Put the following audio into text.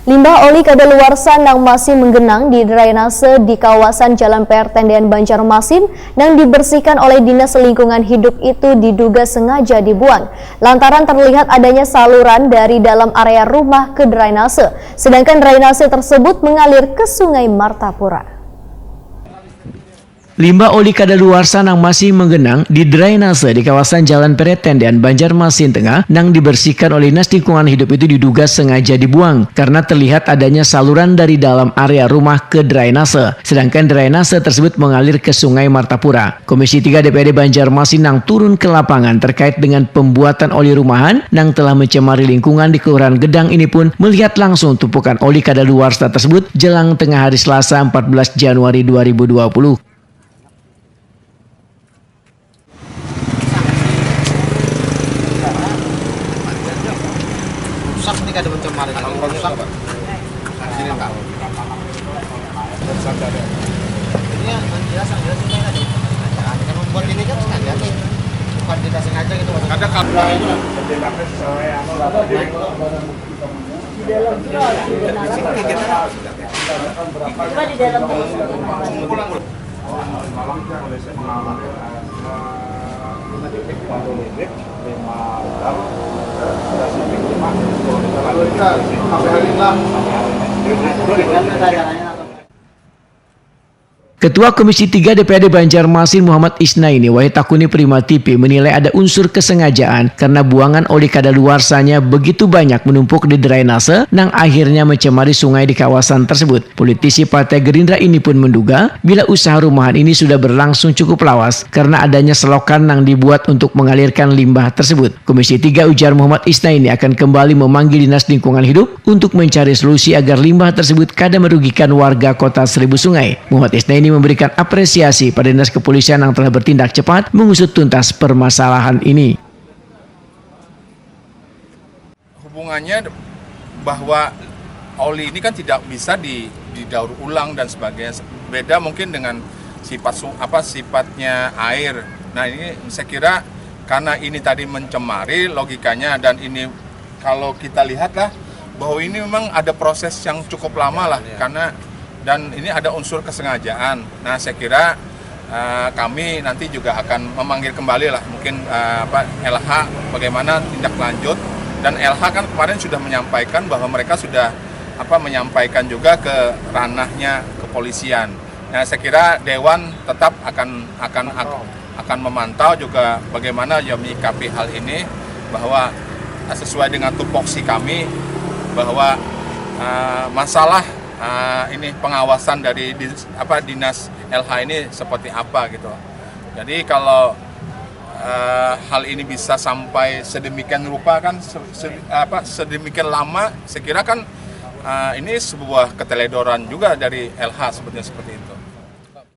Limbah oli kadaluarsa nang masih menggenang di drainase di kawasan Jalan PR Tendean Banjarmasin yang dibersihkan oleh Dinas Lingkungan Hidup itu diduga sengaja dibuang lantaran terlihat adanya saluran dari dalam area rumah ke drainase, sedangkan drainase tersebut mengalir ke Sungai Martapura. Limbah oli kadaluarsa nang masih menggenang di drainase di kawasan Jalan PR Tendean Banjarmasin Tengah nang dibersihkan oleh Dinas Lingkungan Hidup itu diduga sengaja dibuang karena terlihat adanya saluran dari dalam area rumah ke drainase, sedangkan drainase tersebut mengalir ke Sungai Martapura. Komisi 3 DPRD Banjarmasin nang turun ke lapangan terkait dengan pembuatan oli rumahan nang telah mencemari lingkungan di Kelurahan Gedang ini pun melihat langsung tumpukan oli kadaluarsa tersebut jelang tengah hari Selasa 14 Januari 2020. Rusak nih kada mencemari kalau rusak Pak. Sini Pak. Ini yang jelas ini ada sengaja. Kita membuat ini kan sengaja nih. Bukan tidak sengaja gitu. Ada kabel ini di dalam Ketua Komisi 3 DPRD Banjarmasin Muhammad Isnaini Wahitakuni Prima TV menilai ada unsur kesengajaan karena buangan oli kadaluarsanya begitu banyak menumpuk di drainase nang akhirnya mencemari sungai di kawasan tersebut. Politisi Partai Gerindra ini pun menduga bila usaha rumahan ini sudah berlangsung cukup lawas karena adanya selokan nang dibuat untuk mengalirkan limbah tersebut. Komisi 3 ujar Muhammad Isnaini akan kembali memanggil Dinas Lingkungan Hidup untuk mencari solusi agar limbah tersebut kada merugikan warga kota Seribu Sungai. Muhammad Isnaini memberikan apresiasi pada Dinas Kepolisian yang telah bertindak cepat mengusut tuntas permasalahan ini. Hubungannya bahwa oli ini kan tidak bisa didaur ulang dan sebagainya. Beda mungkin dengan sifatnya air. Nah, ini saya kira karena ini tadi mencemari logikanya, dan ini kalau kita lihatlah bahwa ini memang ada proses yang cukup lama lah karena dan ini ada unsur kesengajaan. Nah, saya kira kami nanti juga akan memanggil kembali lah mungkin LH bagaimana tindak lanjut, dan LH kan kemarin sudah menyampaikan bahwa mereka sudah menyampaikan juga ke ranahnya kepolisian. Nah, saya kira Dewan tetap akan memantau juga bagaimana ya menyikapi hal ini, bahwa sesuai dengan tupoksi kami bahwa masalah ini pengawasan dari Dinas LH ini seperti apa gitu. Jadi kalau hal ini bisa sampai sedemikian rupa kan sedemikian lama, saya kira kan ini sebuah keteledoran juga dari LH seperti itu.